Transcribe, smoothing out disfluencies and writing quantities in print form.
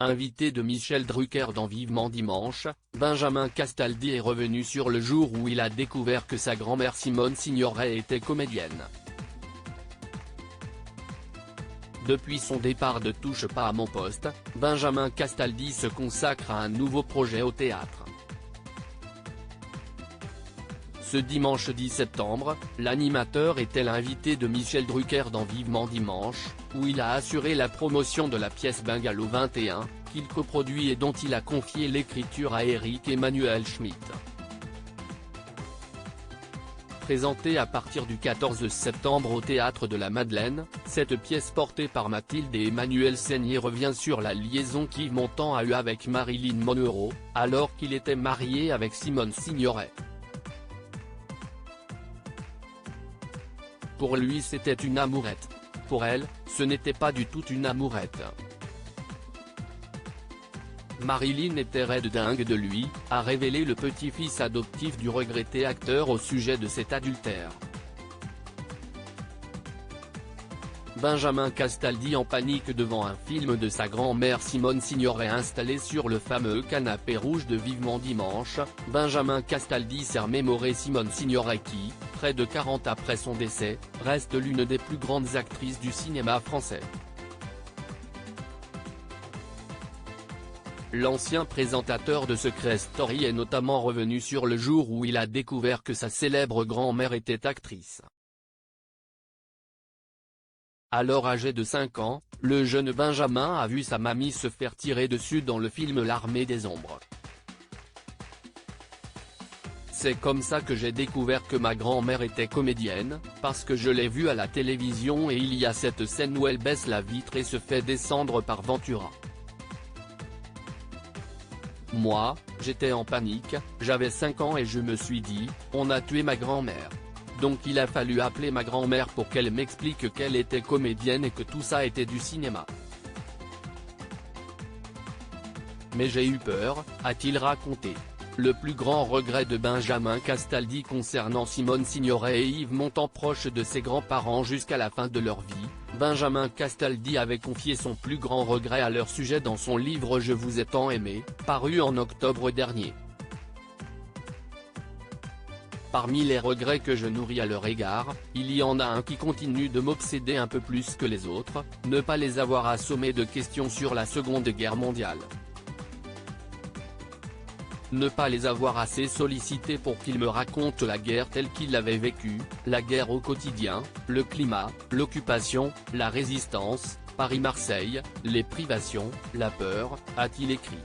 Invité de Michel Drucker dans Vivement Dimanche, Benjamin Castaldi est revenu sur le jour où il a découvert que sa grand-mère Simone Signoret était comédienne. Depuis son départ de Touche pas à mon poste, Benjamin Castaldi se consacre à un nouveau projet au théâtre. Ce dimanche 10 septembre, l'animateur était l'invité de Michel Drucker dans Vivement Dimanche, où il a assuré la promotion de la pièce Bungalow 21, qu'il coproduit et dont il a confié l'écriture à Éric Emmanuel Schmitt. Présentée à partir du 14 septembre au Théâtre de la Madeleine, cette pièce portée par Mathilde et Emmanuel Seigner revient sur la liaison qu'Yves Montand a eue avec Marilyn Monroe, alors qu'il était marié avec Simone Signoret. Pour lui c'était une amourette. Pour elle, ce n'était pas du tout une amourette. Marilyn était raide dingue de lui, a révélé le petit-fils adoptif du regretté acteur au sujet de cet adultère. Benjamin Castaldi en panique devant un film de sa grand-mère Simone Signoret installé sur le fameux canapé rouge de Vivement Dimanche. Benjamin Castaldi s'est remémoré Simone Signoret qui, près de 40 après son décès, reste l'une des plus grandes actrices du cinéma français. L'ancien présentateur de Secret Story est notamment revenu sur le jour où il a découvert que sa célèbre grand-mère était actrice. Alors âgé de 5 ans, le jeune Benjamin a vu sa mamie se faire tirer dessus dans le film L'Armée des Ombres. C'est comme ça que j'ai découvert que ma grand-mère était comédienne, parce que je l'ai vue à la télévision et il y a cette scène où elle baisse la vitre et se fait descendre par Ventura. Moi, j'étais en panique, j'avais 5 ans et je me suis dit, on a tué ma grand-mère. Donc il a fallu appeler ma grand-mère pour qu'elle m'explique qu'elle était comédienne et que tout ça était du cinéma. Mais j'ai eu peur, a-t-il raconté. Le plus grand regret de Benjamin Castaldi concernant Simone Signoret et Yves Montand, proches de ses grands-parents jusqu'à la fin de leur vie, Benjamin Castaldi avait confié son plus grand regret à leur sujet dans son livre Je vous ai tant aimé, paru en octobre dernier. Parmi les regrets que je nourris à leur égard, il y en a un qui continue de m'obséder un peu plus que les autres, ne pas les avoir assommés de questions sur la Seconde Guerre mondiale. Ne pas les avoir assez sollicités pour qu'ils me racontent la guerre telle qu'ils l'avaient vécue, la guerre au quotidien, le climat, l'occupation, la résistance, Paris-Marseille, les privations, la peur, a-t-il écrit.